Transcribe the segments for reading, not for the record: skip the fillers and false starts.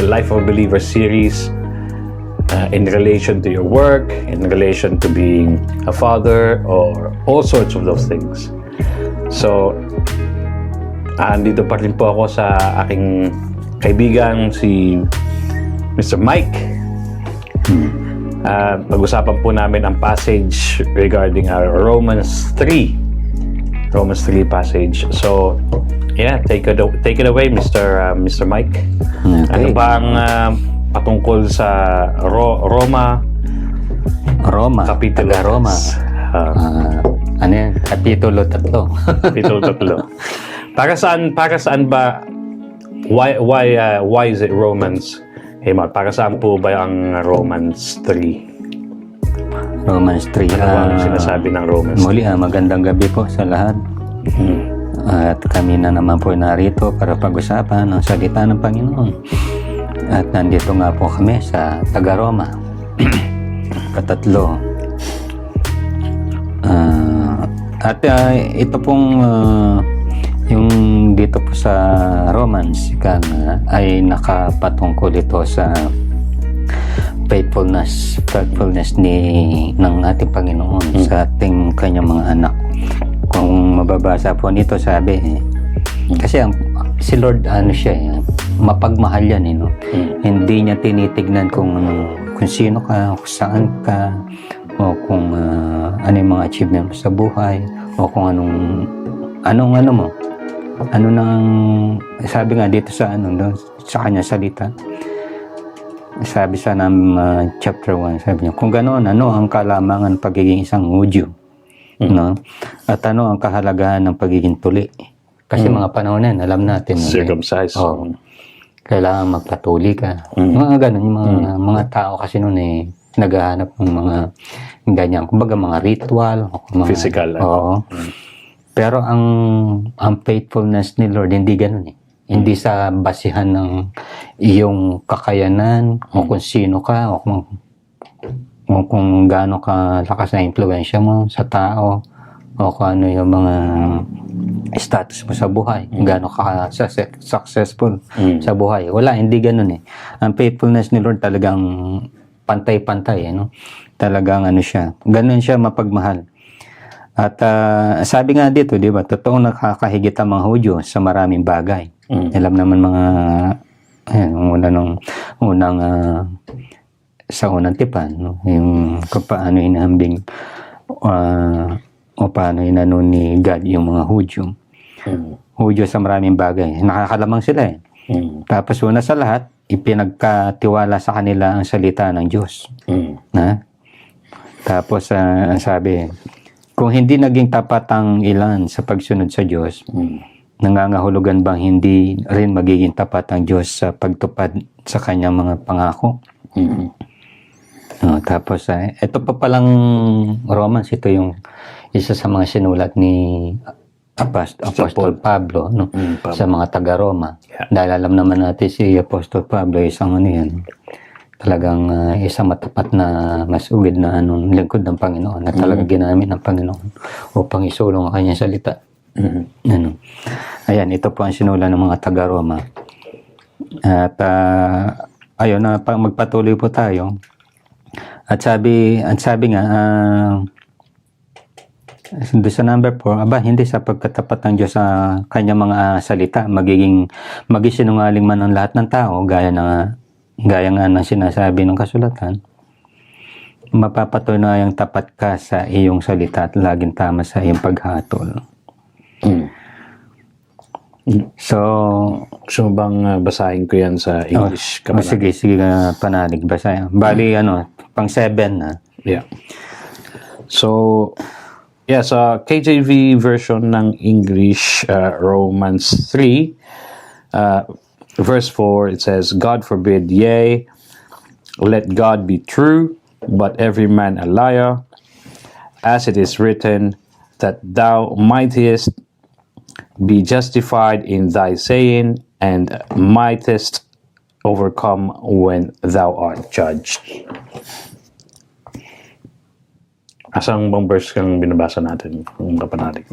Life of a Believer series in relation to your work, in relation to being a father, or all sorts of those things. So, andito pa rin po ako sa aking kaibigan, si Mr. Mike. Pag-usapan po namin ang passage regarding our Romans 3 passage. So, yeah, take it away, Mr. Mike. Okay. Ano ba ang patungkol sa Roma? Kapitulo taga Roma. Ano yan? Kapitulo 3. Kapitulo 3. Para saan ba? Why is it Romans? Hey, Mark, para saan po ba ang Romans 3? Romans 3. Ano ba ang sinasabi ng Romans 3? Muli, magandang gabi po sa lahat. At kami na naman po narito para pag-usapan ang salita ng Panginoon. At nandito nga po kami sa taga-Roma. Katatlo. Ito pong yung dito po sa Romans ay nakapatungkol ito sa faithfulness ng ating Panginoon sa ating kanyang mga anak. Kung mababasa po nito, sabi kasi si Lord mapagmahal yan no? Hindi niya tinitignan kung sino ka, kung saan ka, o kung ano yung mga achievement mo sa buhay, o kung anong mo, ano nang sabi nga dito sa sa kanya salita. Sabi sa chapter 1, sabi niya, kung ganoon, ano ang kalamangan pagiging isang Hudyo? No? At ano ang kahalagahan ng pagiging tuli? Kasi mga panahon na alam natin. Circumcised. Kailangan magpatuli ka. Mga ganun, yung mga tao kasi noon naghahanap ng mga ganyan. Kumbaga mga ritual. Mga, physical. Pero ang faithfulness ni Lord, hindi ganun Hindi sa basihan ng iyong kakayanan, o kung sino ka, o kung gaano ka lakas na impluwensya mo sa tao, o kung ano yung mga status mo sa buhay, gaano ka successful sa buhay. Wala, hindi ganun Ang faithfulness ni Lord talagang pantay-pantay, Talagang siya. Ganun siya mapagmahal. At sabi nga dito, di ba, totoong nakakahigit ang mga Hudyo sa maraming bagay. Alam naman sa unang tipan, yung kung paano inahambing o paano inano ni God yung mga Hudyo. Hudyo sa maraming bagay. Nakakalamang sila Tapos una sa lahat, ipinagkatiwala sa kanila ang salita ng Diyos. Tapos sabi, kung hindi naging tapat ang ilan sa pagsunod sa Diyos, nangangahulugan bang hindi rin magiging tapat ang Diyos sa pagtupad sa kanyang mga pangako? Tapos, ito pa palang Romans, ito yung isa sa mga sinulat ni Apostol Pablo sa mga taga-Roma. Dahil alam naman natin si Apostol Pablo, isang talagang isang matapat na masugid na lingkod ng Panginoon na talagang ginamit ng Panginoon upang isulong ang kanyang salita. Ayan, ito po ang sinulat ng mga taga-Roma. At ayun, magpatuloy po tayo. At sabi nga, doon sa number 4, hindi sa pagkatapat ng Diyos sa kanyang mga salita, maging sinungaling man ang lahat ng tao, gaya nga ng sinasabi ng kasulatan, mapapatunayan tapat ka sa iyong salita at laging tama sa iyong paghatol. So bang basahin ko yan sa English? Sige, panalig, basahin. Bali, pang 7 na. Yeah. So, sa KJV version ng English, Romans 3, verse 4, it says, God forbid, yea, let God be true, but every man a liar, as it is written, that thou mightest be justified in thy saying, and mightest overcome when thou art judged. Asang bang verse kang binabasa natin? Kung kapanalig.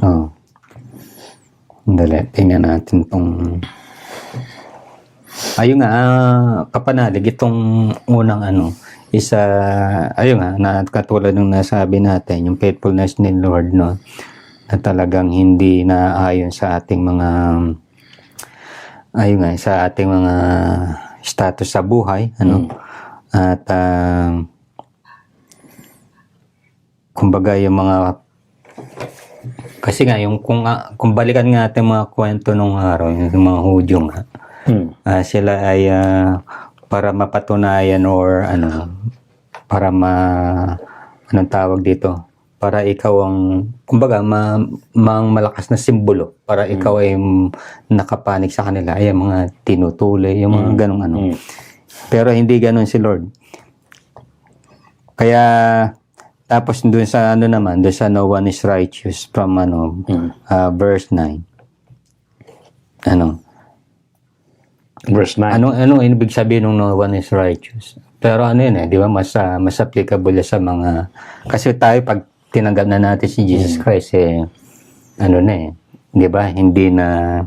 Dali, tingnan natin itong Ayun nga, kapanalig, itong unang isa, ayun nga, na katulad ng nasabi natin, yung faithfulness ni Lord, no, na talagang hindi na ayon sa ating mga, ayun nga, sa ating mga status sa buhay, at kumbaga yung mga, kasi nga, yung kung balikan nga natin mga kwento nung araw, yung mga Hudyo nga, sila ay para mapatunayan or para anong tawag dito, para ikaw ang kumbaga malakas na simbolo para ikaw ay nakapanig sa kanila, ay mga tinutuloy, yung mga ganong pero hindi ganon si Lord. Kaya tapos doon sa naman, doon sa no one is righteous from verse 9. Verse 9. Ano ibig sabihin ng no one is righteous? Pero yun di ba, mas applicable sa mga, kasi tayo pag tinanggap na natin si Jesus Christ, di ba, hindi na,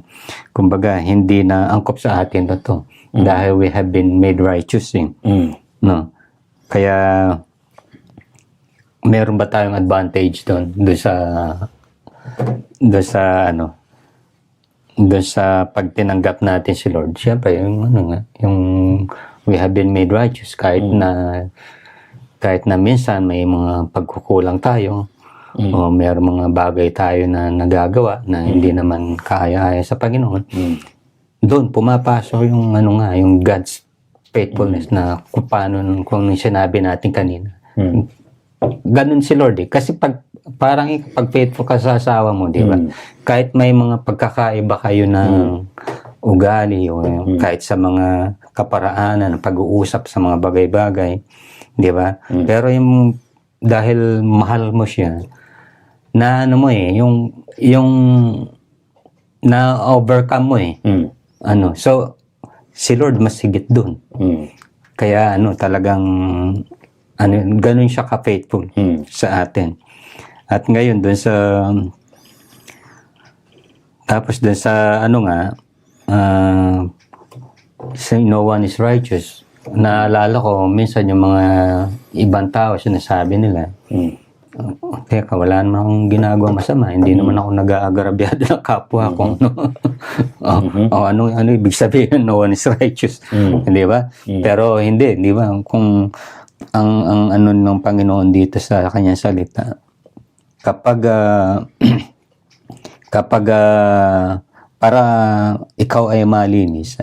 kumbaga, hindi na angkop sa atin to. Dahil we have been made righteous, no? Kaya, meron ba tayong advantage doon sa pag tinanggap natin si Lord? Siyempre, yung we have been made righteous kahit na minsan may mga pagkukulang tayo o mayroong mga bagay tayo na nagagawa na hindi naman kaya sa Panginoon. Doon pumapasok yung yung God's faithfulness na kung sinabi natin kanina. Ganun si Lord kasi pag faithful ka sa asawa mo, di ba? Kahit may mga pagkakaiba kayo ng ugali o kahit sa mga kaparaanan, pag-uusap sa mga bagay-bagay, di ba? Pero dahil mahal mo siya, na yung na-overcome mo so si Lord mas higit dun. Kaya talagang ganun siya ka-faithful sa atin. At ngayon tapos dun sa no one is righteous. Naalala ko minsan yung mga ibang tao sinasabi nila, teka, wala naman akong ginagawa masama, hindi naman ako nag-aagarabyado ng kapwa ko. Ano ibig sabihin no one is righteous, di ba? Pero hindi, di ba? Kung ang ng Panginoon dito sa kanyang salita, kapag para ikaw ay malinis,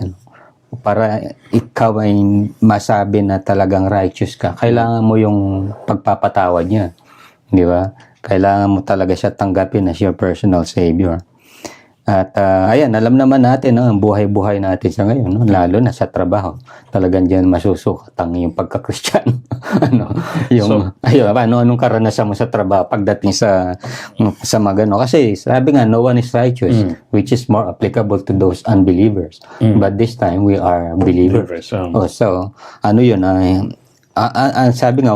para ikaw ay masabi na talagang righteous ka, kailangan mo yung pagpapatawad niya, di ba? Kailangan mo talaga siya tanggapin as your personal savior. At ayan, alam naman natin ang buhay-buhay natin sa ngayon, lalo na sa trabaho. Talagang diyan masusukat ang yung pagka-Kristiyano. Anong karanasan mo sa trabaho pagdating sa magano? Kasi sabi nga, no one is righteous, which is more applicable to those unbelievers. But this time, we are believers. So, yun? Sabi nga,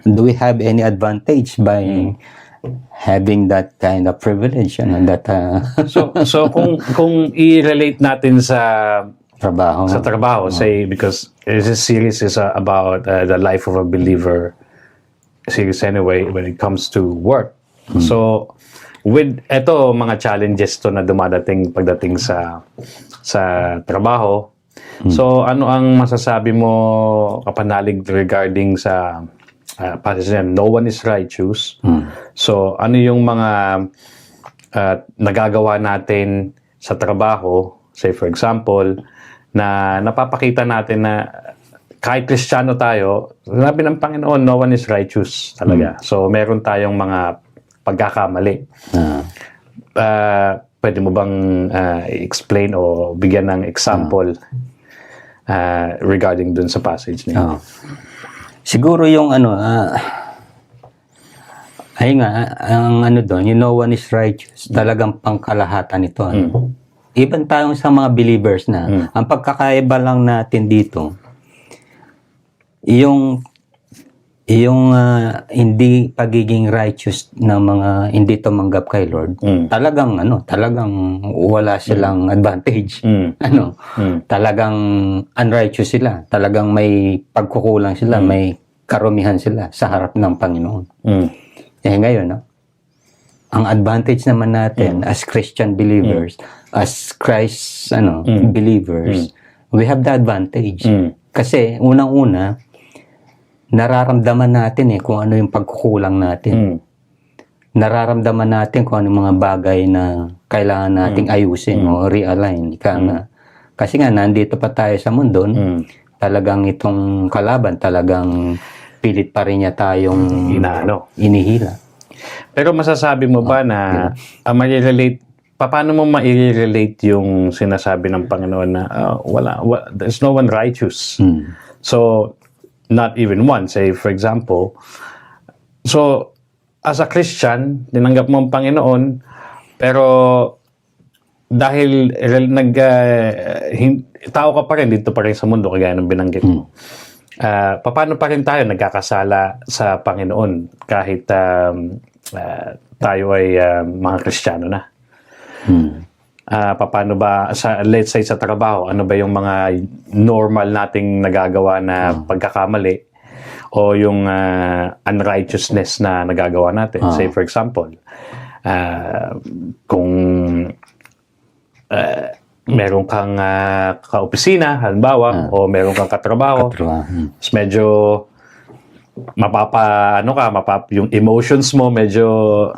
do we have any advantage by having that kind of privilege so kung i-relate natin sa trabaho, say, because this series is about the life of a believer series anyway when it comes to work. So with mga challenges to na dumadating pagdating sa trabaho, so ano ang masasabi mo, kapanalig, regarding sa passage na no one is righteous? So ano yung mga nagagawa natin sa trabaho, say for example, na napapakita natin na kahit Kristiyano tayo, sinabi ng Panginoon, no one is righteous talaga. So meron tayong mga pagkakamali. Pwede mo bang explain o bigyan ng example regarding dun sa passage niya? Siguro yung ang doon, yung no one is righteous, talagang pangkalahatan ito. Even tayong sa mga believers na, ang pagkakaiba lang natin dito, yung yung hindi pagiging righteous ng mga hindi tumanggap kay Lord, talagang wala silang advantage. Talagang unrighteous sila. Talagang may pagkukulang sila, may karumihan sila sa harap ng Panginoon. Ngayon, ang advantage naman natin as Christian believers, as Christ believers, we have the advantage. Kasi unang-una, nararamdaman natin kung ano yung pagkukulang natin. Nararamdaman natin kung ano yung mga bagay na kailangan nating ayusin o realign. Kasi nga, nandito pa tayo sa mundo, talagang itong kalaban, talagang pilit pa rin niya tayong inihila. Pero masasabi mo ba na paano mo ma-relate yung sinasabi ng Panginoon na there's no one righteous? So, not even one. Say, for example, so, as a Christian, tinanggap mo ang Panginoon, pero dahil tao ka pa rin, dito pa rin sa mundo, kagaya ng binanggit mo. Paano pa rin tayo nagkakasala sa Panginoon kahit tayo ay mga Kristiyano na? Paano ba, let's say sa trabaho, ano ba yung mga normal nating nagagawa na pagkakamali o yung unrighteousness na nagagawa natin? Say for example, kung meron kang kaopisina, halimbawa, o meron kang katrabaho, medyo yung emotions mo medyo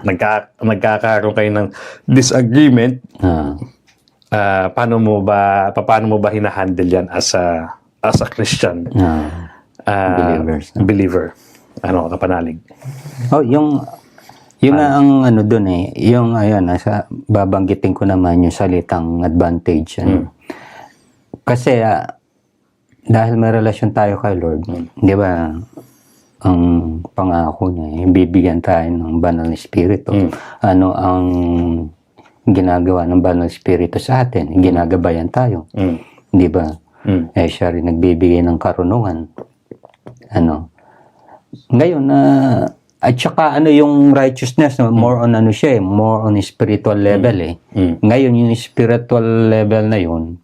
nagkakaroon kayo ng disagreement. Paano mo ba hinahandle yan as a Christian believer? Kapanalig? Yung ang doon yung babanggitin ko naman yung salitang advantage. Kasi dahil may relasyon tayo kay Lord, di ba, ang pangako niya, bibigyan tayo ng banal na espiritu. Ano ang ginagawa ng banal na espiritu sa atin? Ginagabayan tayo. Di ba? Siya rin nagbibigay ng karunungan. Ngayon, at saka yung righteousness, more on more on spiritual level. Ngayon, yung spiritual level na yun,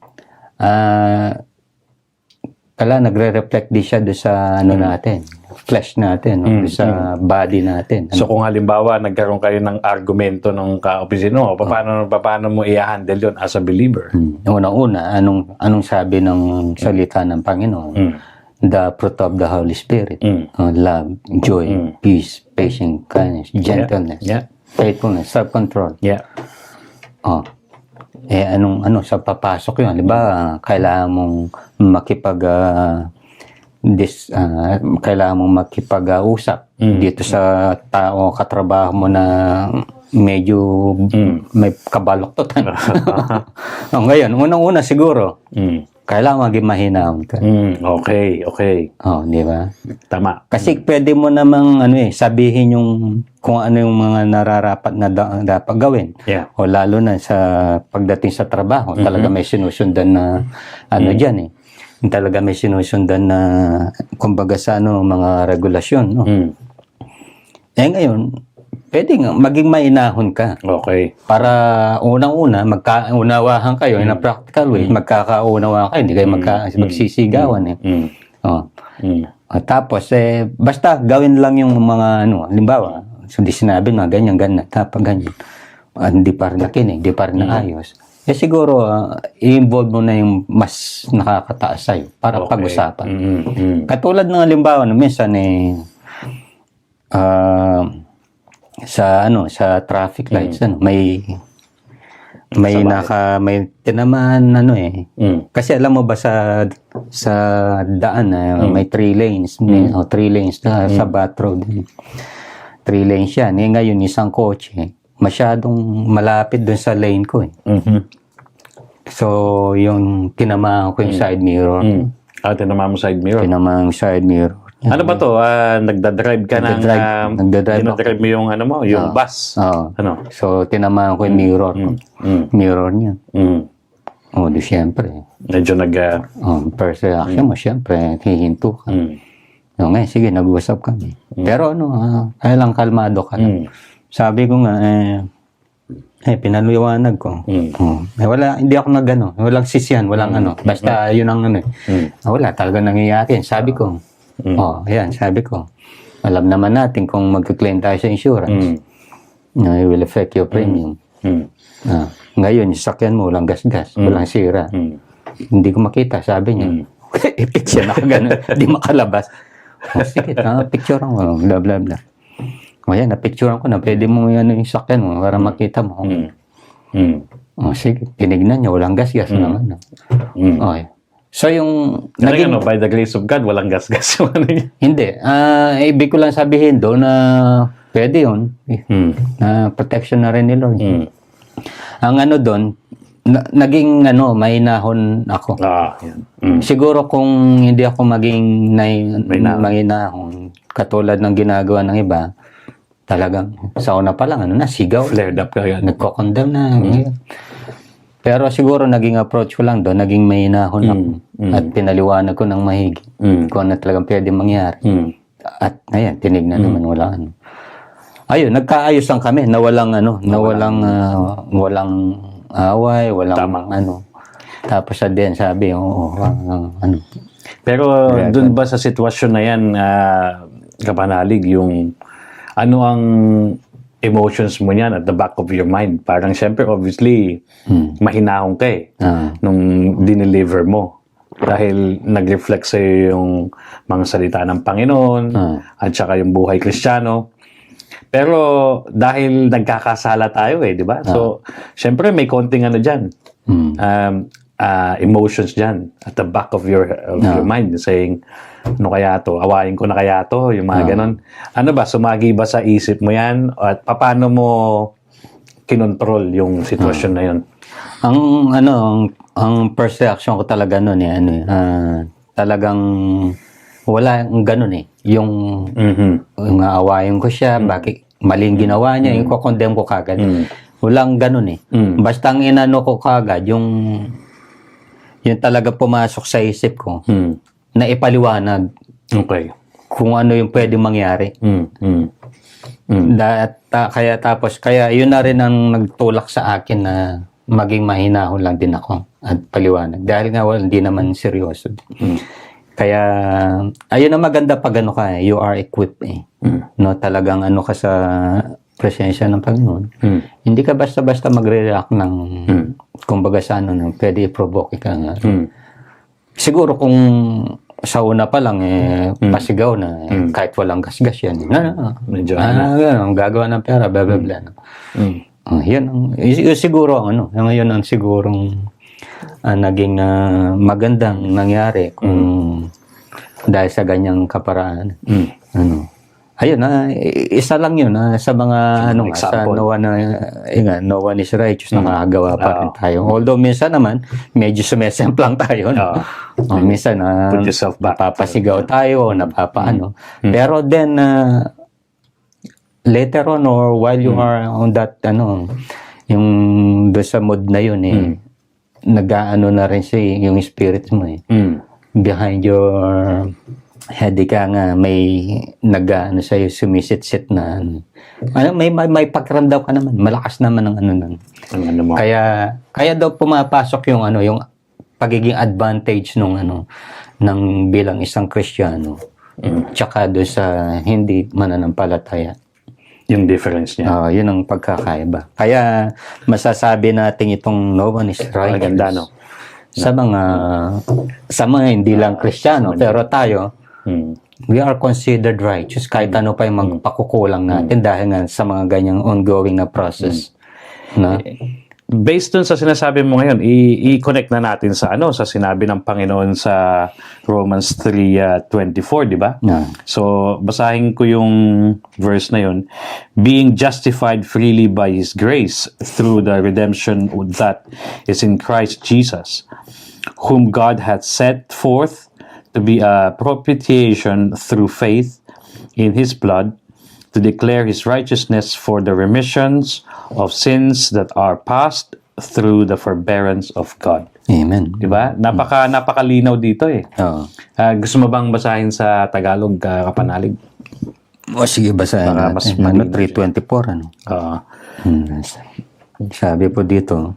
nagre-reflect din siya doon sa natin, flesh natin, sa body natin. So kung halimbawa nagkaroon kayo ng argumento ng kaopisino, paano mo i-handle yun as a believer? Unang-una, anong sabi ng salita ng Panginoon? The fruit of the Holy Spirit, love, joy, peace, patience, kindness, gentleness, faithfulness, self-control. Sa papasok yun, di ba, kailangan mong makipag-usap dito sa tao, katrabaho mo na medyo may kabaloktotan. Ngayon, unang-una siguro, kailangan maging mahinahon ka. Okay. Di ba? Tama. Kasi pwede mo namang sabihin kung ano yung mga nararapat na dapat gawin. O lalo na sa pagdating sa trabaho, talaga may sinusundan na dyan Talaga may sinusundan na kumbaga sa mga regulasyon. Ngayon, pwede nga maging mainahon ka. Okay. Para unang-una, magkaunawahan kayo in a practical way. Magkakaunawahan kayo, hindi kayo magsisigawan. Tapos, basta gawin lang yung mga halimbawa, di sinabi na ganyan, tapos ganyan. Hindi pa rin nakinig, hindi pa rin naayos. Siguro, i-involve mo na yung mas nakakataas sa'yo para pag-usapan. Katulad ng halimbawa, minsan sa traffic lights, may tinamaan kasi alam mo ba sa daan may 3 lanes, 3 lanes sa Bat Road. 3 lanes yan. Ngayon isang kotse masyadong malapit dun sa lane ko So, yung tinamaan ko yung side mirror. Tinamaan mo side mirror? Tinamaan side mirror. Ano ba to? Nagdadrive ka dinadrive mo yung yung bus? So, tinamaan ko yung mirror. Mirror niya. Di syempre. Medyo first reaction mo, syempre, hihinto ka. So, ngayon, sige, nag-uusap kami. Pero kaya lang kalmado ka lang. Sabi ko nga, pinaliwanag ko. Hindi ako walang sisyan, walang basta yun ang wala, talaga nangyayari. Sabi ko, yan, sabi ko. Alam naman natin kung mag-claim tayo sa insurance. It will affect your premium. Ngayon, yung sakyan mo, walang gasgas, walang sira. Hindi ko makita, sabi niya. I-picture na gano'n, hindi makalabas. Sige, picturean ko, bla bla bla. Yan, na-picturean ko na, pwede mo yung sakyan mo para makita mo. Sige, tinignan niya, walang gasgas naman. Okay. So, yung naging, by the grace of God, walang gasgas yung Hindi. Ibig ko lang sabihin doon na pwede yun. Protection na rin ni Lord. Ang doon, naging mahinahon ako. Siguro kung hindi ako maging mahinahon, katulad ng ginagawa ng iba, talagang sa una pa lang, sigaw. Flared up ka yan. Nagko-condemn na. Pero siguro naging approach ko lang doon, naging mahinahon ako. At pinaliwanag ko ng mahigi kung ano talagang pwede mangyari. At ngayon, tinignan naman, wala Ayun, nagkaayos lang kami na walang walang away, walang Tapos sa din sabi, Pero dun ba sa sitwasyon na yan, kapanalig, yung ano ang emotions mo niyan at the back of your mind? Parang syempre, obviously, mahinahong ka nung dineliver mo. Dahil nag-reflect sa'yo yung mga salita ng Panginoon at saka yung buhay Kristiyano. Pero dahil nagkakasala tayo di ba? So, syempre may konting dyan. Emotions dyan at the back of your mind saying, ano kaya to? Awayin ko na kaya to? Yung mga ganon. Ano ba? Sumagi ba sa isip mo yan? At paano mo kinontrol yung sitwasyon na yun? Ang first reaction ko talaga nun talagang wala ganun yung aawayin ko siya, bakit maling ginawa niya, yung kukondem ko kagad. Walang ganun Basta ang inano ko kagad, yung talaga pumasok sa isip ko, na ipaliwanag. Okay. Kung ano yung pwede mangyari. Kaya yun na rin ang nagtulak sa akin na maging mahinahon lang din ako at paliwanag. Dahil nga hindi naman seryoso. Kaya, ayun ang maganda pag you are equipped talagang ka sa presensya ng Panginoon. Hindi ka basta-basta magre-react ng, kumbaga sa pwede i-provoke ka nga. Siguro kung sa una pa lang, pasigaw na, kahit walang gasgas yan. Medyo ang gagawa ng pera, blah, blah, blah. Yan siguro, ngayon ang sigurong naging magandang nangyari kung dahil sa ganyang kaparaan. Ayun, isa lang yun sa mga sa no one is righteous, nakagawa pa rin tayo. Although minsan naman, medyo sumesemplang tayo. Minsan, put yourself back. Napapasigaw tayo o napapaano. Pero then, later on or while you are on that, yung doon sa mood na yun, nag-aano na rin yung spirit mo behind your head ka nga may nag-aano sa'yo, sumisit-sit na may pagkaramdaw ka naman, malakas naman ang mo. Kaya daw pumapasok yung yung pagiging advantage ng bilang isang Kristiyano tsaka doon sa hindi mananampalataya. Yung difference niya. Yun ang pagkakaiba. Kaya masasabi natin itong no one is righteous. Maganda, Sa mga hindi lang Kristiyano, pero tayo, we are considered righteous kahit ano pa yung magpakukulang natin dahil nga sa mga ganyang ongoing na process. Based dun sa sinasabi mo ngayon, i-connect na natin sa sa sinabi ng Panginoon sa Romans 3:24, di ba? So, basahin ko yung verse na yun. Being justified freely by His grace through the redemption that is in Christ Jesus, whom God hath set forth to be a propitiation through faith in His blood, to declare His righteousness for the remissions of sins that are past through the forbearance of God. Amen. Di ba? Napakalinaw dito eh. Oo. Gusto mo bang basahin sa Tagalog, kapanalig? O sige, basahin Para natin. mas Ano, malinaw 3:24, ano? Sabi po dito,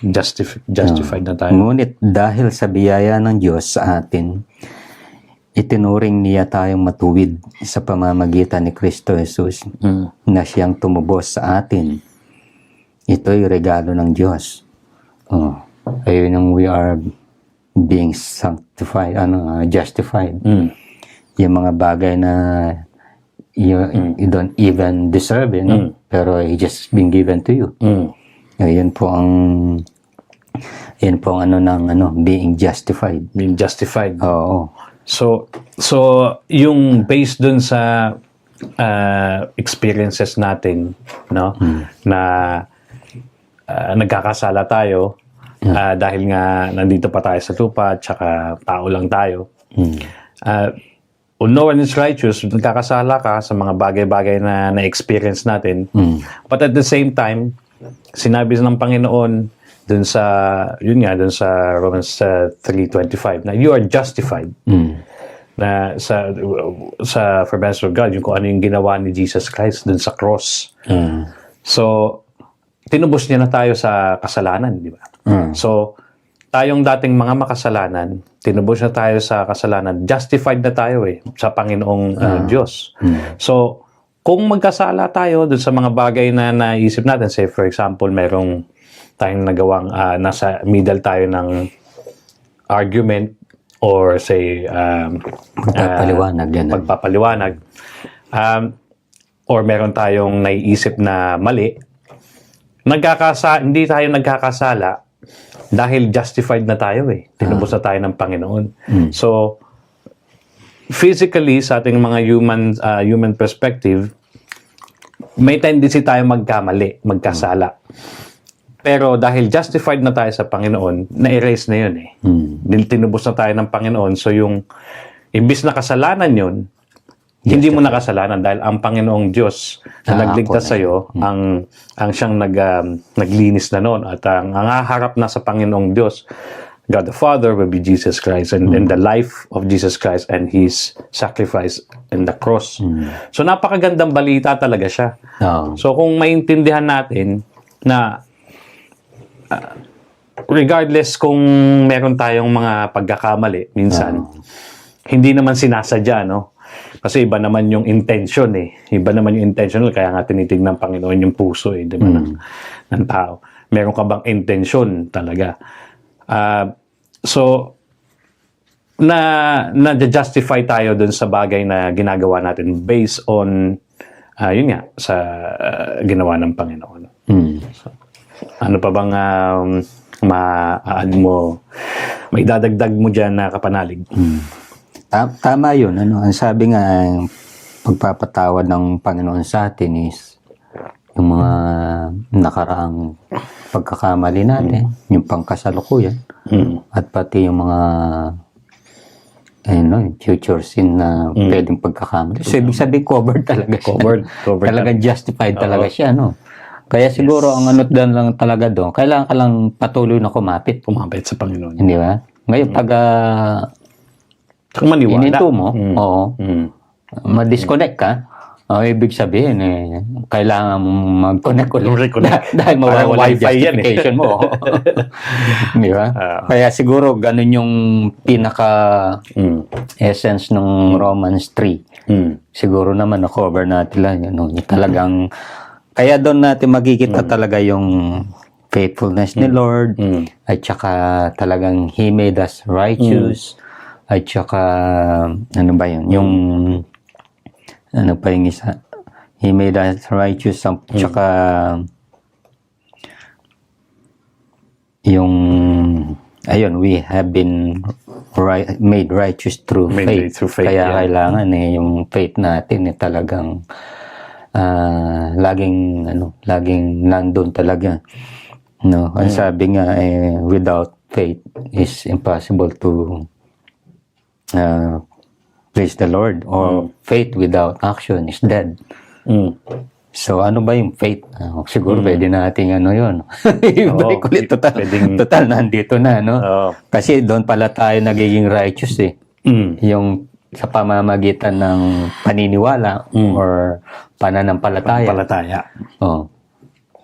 Justified na tayo. ngunit dahil sa biyaya ng Diyos sa atin, itinuring niya tayong matuwid sa pamamagitan ni Kristo Jesus na siyang tumubos sa atin. Ito'y regalo ng Diyos. Ayun yung we are being sanctified, justified. Yung mga bagay na you don't even deserve, pero it just been given to you. Yun po ang being justified. Being justified. Oo. So yung based dun sa experiences natin, no? Na nagkakasala tayo dahil nga nandito pa tayo sa lupa, tsaka tao lang tayo. No one is righteous, nagkakasala ka sa mga bagay-bagay na na-experience natin. But at the same time, sinabi ng Panginoon dun sa Romans 3:25 na you are justified. Na sa forbearance of God, yung kung ano yung ginawa ni Jesus Christ dun sa cross. So, tinubos niya na tayo sa kasalanan, di ba? So, tayong dating mga makasalanan, tinubos na tayo sa kasalanan, justified na tayo sa Panginoong Diyos. So, kung magkasala tayo dun sa mga bagay na naisip natin, say for example, merong tayong nagawang nasa middle tayo ng argument or say pagpapaliwanag or meron tayong naiisip na mali, hindi tayo nagkakasala dahil justified na tayo tinubos na tayo ng Panginoon. So physically sa ating mga human perspective, may tendency tayo magkamali, magkasala. Pero dahil justified na tayo sa Panginoon, na-erase na yun Tinubos na tayo ng Panginoon. So yung imbis na kasalanan yun, hindi mo na kasalanan dahil ang Panginoong Diyos na nagligtas sa iyo ang siyang naglinis na noon, at ang haharap na sa Panginoong Diyos, God the Father will be Jesus Christ and the life of Jesus Christ and His sacrifice in the cross. So napakagandang balita talaga siya. So kung maintindihan natin na regardless kung meron tayong mga pagkakamali minsan, hindi naman sinasadya, no? Kasi iba naman yung intention Iba naman yung intentional, kaya nga tinitignan ng Panginoon yung puso di ba, ng tao. Meron ka bang intention talaga? So na-justify tayo dun sa bagay na ginagawa natin based on yun nga sa ginawa ng Panginoon. So, ano pa bang may dadagdag mo dyan na kapanalig? Tama yun. Ang sabi nga, pagpapatawad ng Panginoon sa atin is yung mga nakaraang pagkakamali natin, yung pangkasalukuyan, at pati yung mga future sin na pwedeng pagkakamali. So, ibig sabihin, covered talaga siya. Covered talagang justified talaga siya, no? Kaya siguro ang dan lang talaga doon, kailangan ka lang patuloy na kumapit sa Panginoon. Hindi ba? Ngayon, pag ininto mo, ma-disconnect ka, ibig sabihin, kailangan mong mag-connect ulit. Dahil mawawala yung justification mo. Di ba? Kaya siguro, ganun yung pinaka-essence ng Romans 3. Siguro naman, na-cover natin lang. Talagang, kaya doon natin magkikita talaga yung faithfulness ni Lord, at saka talagang He made us righteous, at saka, ano ba yun? Yung, ano pa yung isa? He made us righteous, at saka, yung, ayun, we have been made righteous through faith. Kaya kailangan yung faith natin talagang, laging nandun talaga. No, ang sabi nga without faith is impossible to please the Lord, or faith without action is dead. So, ano ba yung faith? Siguro pwede nating yun. Ibalik Oo, ulit. Total, nandito na, no? Oo. Kasi doon pala tayo nagiging righteous eh. Yung sa pamamagitan ng paniniwala or pananampalataya. Palataya. Oh.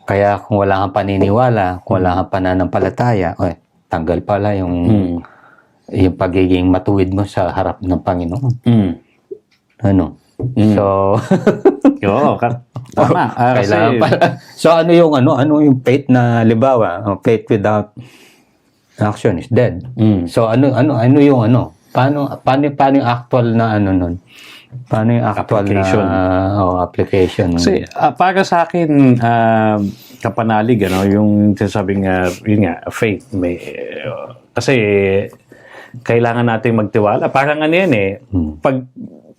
Kaya kung wala kang paniniwala, kung wala kang pananampalataya, tanggal pala yung pagiging matuwid mo sa harap ng Panginoon. Ano? So, Oo, tama. kailangan Kasi, pala. So, ano yung faith na libawa? Faith without action is dead. So, ano yung Paano yung actual na nun? Paano yung actual Application. na application? kasi para sa akin, kapanalig, yung sinasabing, yun nga, faith. Kasi, kailangan nating magtiwala. Parang yan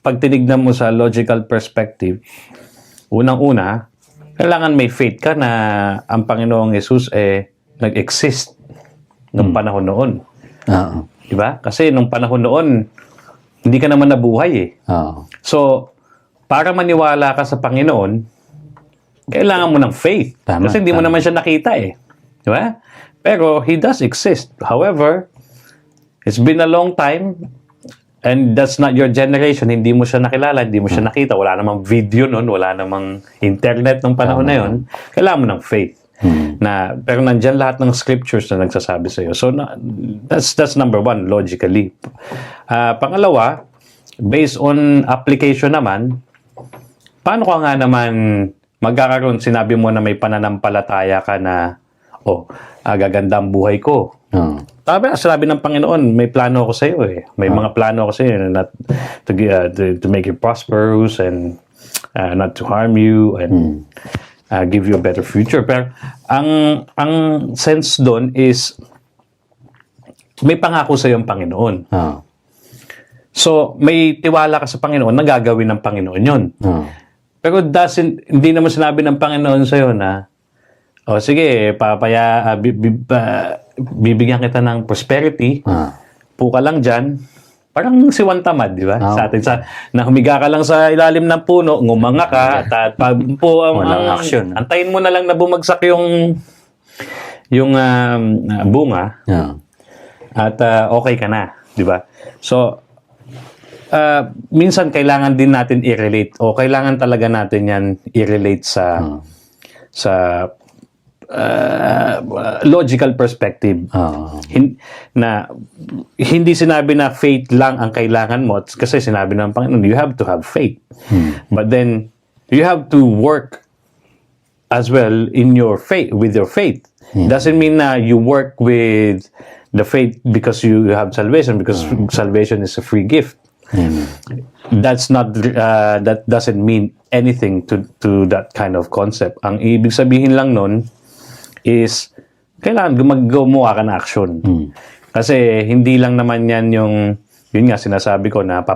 pag tinignan mo sa logical perspective, unang-una, kailangan may faith ka na ang Panginoong Jesus nag-exist nung panahon noon. Oo. Diba? Kasi nung panahon noon, hindi ka naman nabuhay eh. Oo. So, para maniwala ka sa Panginoon, kailangan mo ng faith. Tama, Kasi hindi mo naman siya nakita eh. Diba? Pero He does exist. However, it's been a long time and that's not your generation. Hindi mo siya nakilala, hindi mo siya nakita. Wala namang video noon, wala namang internet nung panahon na yun. Kailangan mo ng faith. Pero nandyan lahat ng scriptures na nagsasabi sa iyo. So, that's number one, logically. Pangalawa, based on application naman, paano ka nga naman magkakaroon, sinabi mo na may pananampalataya ka na, gaganda ang buhay ko. Sabi ng Panginoon, may plano ako sa iyo eh. May mga plano ako sa iyo to make you prosperous and not to harm you and give you a better future. Pero ang sense doon is may pangako sa iyo ang Panginoon. So, may tiwala ka sa Panginoon na gagawin ng Panginoon yun. Pero hindi naman sinabi ng Panginoon sa iyo na, sige, bibigyan kita ng prosperity, puka lang dyan. Parang si Juan Tamad, di ba? Sa atin, na humiga ka lang sa ilalim ng puno, ngumanga ka, at walang action. Antayin mo na lang na bumagsak yung bunga, at okay ka na, di ba? So, minsan kailangan din natin i-relate, o kailangan talaga natin yan i-relate sa logical perspective. Na hindi sinabi na faith lang ang kailangan mo kasi sinabi ng Panginoon, you have to have faith. But then you have to work as well in your faith, with your faith. Doesn't mean na you work with the faith because you have salvation, because salvation is a free gift. That's not that doesn't mean anything to that kind of concept. Ang ibig sabihin lang nun is kailangan gumawa ka ng action. Kasi hindi lang naman yan yun nga sinasabi ko na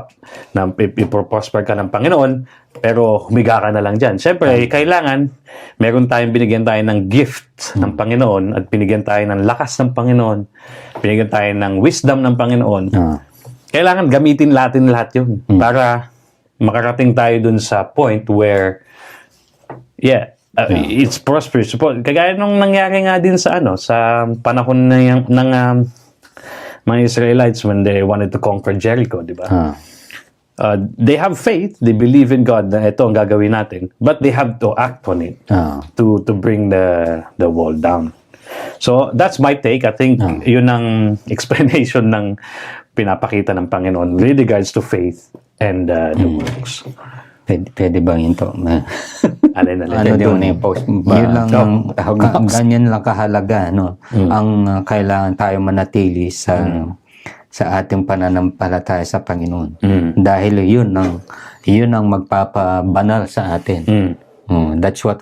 ipoprosper ka ng Panginoon pero humiga ka na lang dyan. Siyempre, kailangan binigyan tayo ng gift ng Panginoon at binigyan tayo ng lakas ng Panginoon, binigyan tayo ng wisdom ng Panginoon. Kailangan gamitin natin lahat yun para makarating tayo dun sa point where it's prosperous. Kagaya nung nangyari nga din sa panahon ng mga Israelites when they wanted to conquer Jericho, di ba? They have faith, they believe in God na ito ang gagawin natin, but they have to act on it to bring the wall down. So that's my take. I think yun ang explanation ng pinapakita ng Panginoon with regards to faith and the works. Pwede bang ito? Alin. Doon yung post ba? Yun lang, ganyan lang kahalaga, no? Ang kailangan tayo manatili sa ating pananampalataya sa Panginoon. Dahil yun ang magpapabanal sa atin. That's what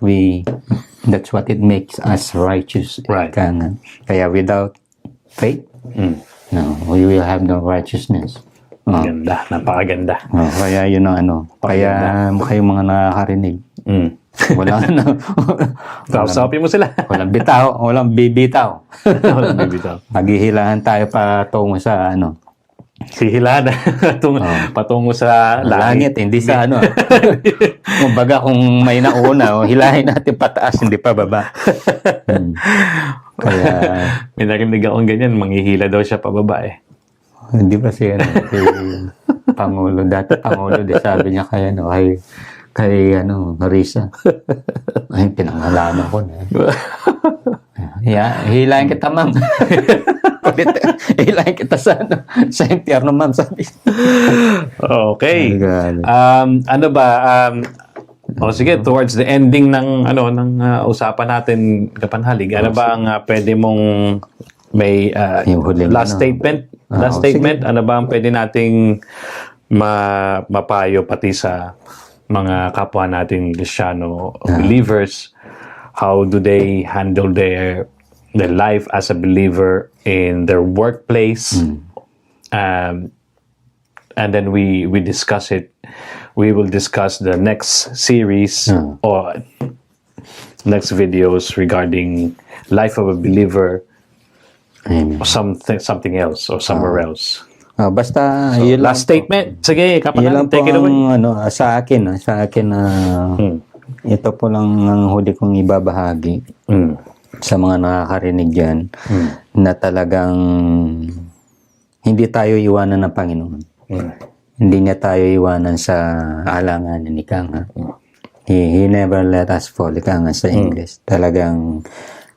it makes us righteous. Right. Kaya without faith, we will have no righteousness. Ganda, napakaganda. Kaya yun ang kaya kayong mga nakakarinig. Kausapin mo sila. Walang bibitaw. Maghihilahan tayo patungo sa Hihila na patungo sa Langit, hindi sa ano. Kumbaga kung may nauna, hilahin natin pataas, hindi pa baba. Kaya, May narinig akong ganyan, manghihila daw siya pababa eh. hindi ba si ano, si Pangulo, dati Pangulo, di sabi niya kay ano, kay ano, Marisa. Ay, pinangalanan ko na. Hilahin kita, ma'am. Hilahin kita sa ano, sa impyerno, ma'am, sabi. Okay. Ay, Ano ba, sige, towards the ending ng usapan natin, Kapanhalig, ano ba ang pwede mong may Yung huling last ano. statement? Last statement, ano ba ang pwede nating mapayo pati sa mga kapwa nating Kristiyano believers? How do they handle their life as a believer in their workplace? And then we discuss it. We will discuss the next series or next videos regarding life of a believer, Amen. or something else or somewhere else. Basta, yun lang. Last statement. Sige, Yun lang Kapanhalig, po take it away. ang, ano, sa akin ito po lang ang huli kong ibabahagi sa mga nakakarinig dyan na talagang hindi tayo iwanan ng Panginoon. Hindi niya tayo iwanan sa alanganan ni Kanga. He never let us fall, ika nga sa English. Talagang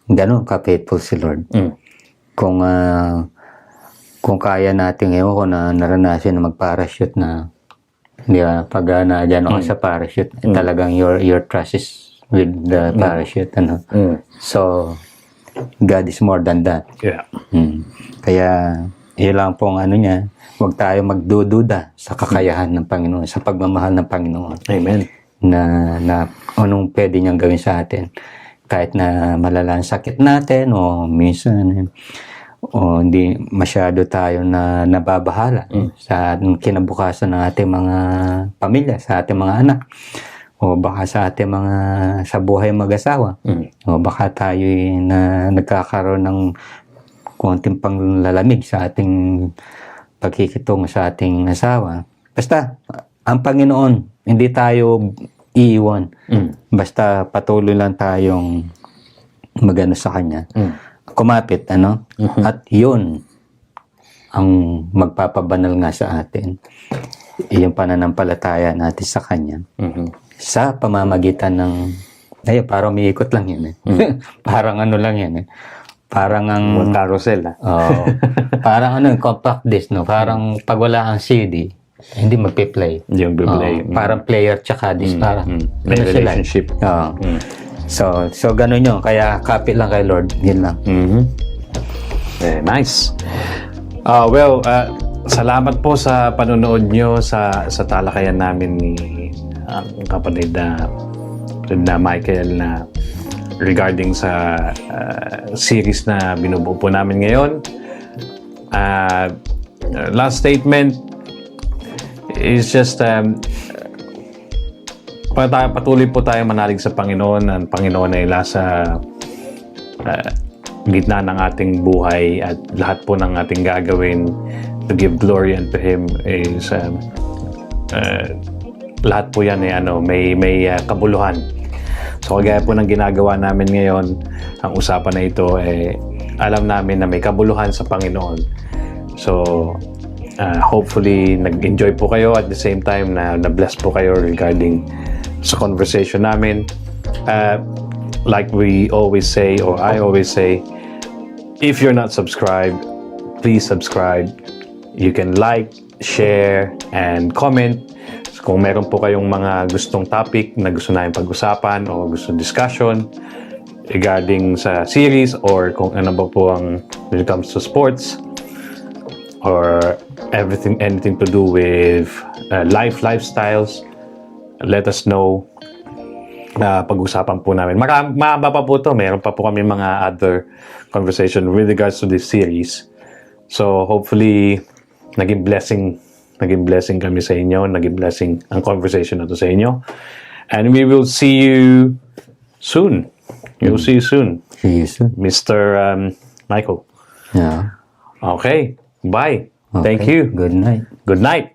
ganun ka-faithful si Lord. Kung kaya natin ngayon ko na naranasan na mag-parachute na, di ba, pag nadyan ako sa parachute, talagang your trust is with the parachute. Ano? So, God is more than that. Yeah. Kaya, yun lang pong ano niya, huwag tayo magdududa sa kakayahan ng Panginoon, sa pagmamahal ng Panginoon. Amen. Na anong pwede niyang gawin sa atin. Kahit na malala ang sakit natin o minsan o hindi masyado tayo na nababahala sa kinabukasan ng ating mga pamilya, sa ating mga anak, o baka sa ating mga sa buhay mag-asawa, o baka tayo na nagkakaroon ng konting panglalamig sa ating pagkikitungo sa ating asawa. Basta, ang Panginoon, hindi tayo iiwan. Basta patuloy lang tayong magano sa Kanya. Kumapit, ano? At yun ang magpapabanal nga sa atin. Yung pananampalataya natin sa Kanya. Sa pamamagitan ng, parang umiikot lang yun. Parang ano lang yan. Parang ang carousel. parang ano, compact disc, no? Parang pag wala ang CD, hindi magpe-play. Yung biblay. Parang player tsaka disc. Parang may ano sila? relationship. So ganun yun. Kaya kapit lang kay Lord. Yun lang. Nice. Well, salamat po sa panonood nyo sa talakayan namin ni kapatid na Michael na regarding sa series na binubuo po namin ngayon. Last statement is just patuloy po tayo manalig sa Panginoon. Ang Panginoon ay nasa gitna ng ating buhay at lahat po ng ating gagawin to give glory unto Him is lahat po yan may kabuluhan. So kagaya po ng ginagawa namin ngayon, ang usapan na ito alam namin na may kabuluhan sa Panginoon. So hopefully nag-enjoy po kayo at the same time na-bless po kayo regarding sa conversation namin. Like we always say, or I always say, if you're not subscribed, please subscribe. You can like, share, and comment. So, kung meron po kayong mga gustong topic na gusto namin pag-usapan o gusto discussion regarding sa series or kung ano ba po ang when it comes to sports or anything to do with lifestyles, let us know. Pag-usapan po namin. Mahaba pa po ito. Meron pa po kami mga other conversation with regards to this series. So, hopefully, naging blessing kami sa inyo. Naging blessing ang conversation na to sa inyo. And we will see you soon. We will see you soon. See you soon. Mr. Michael. Yeah. Okay. Bye. Thank Okay. you. Good night. Good night.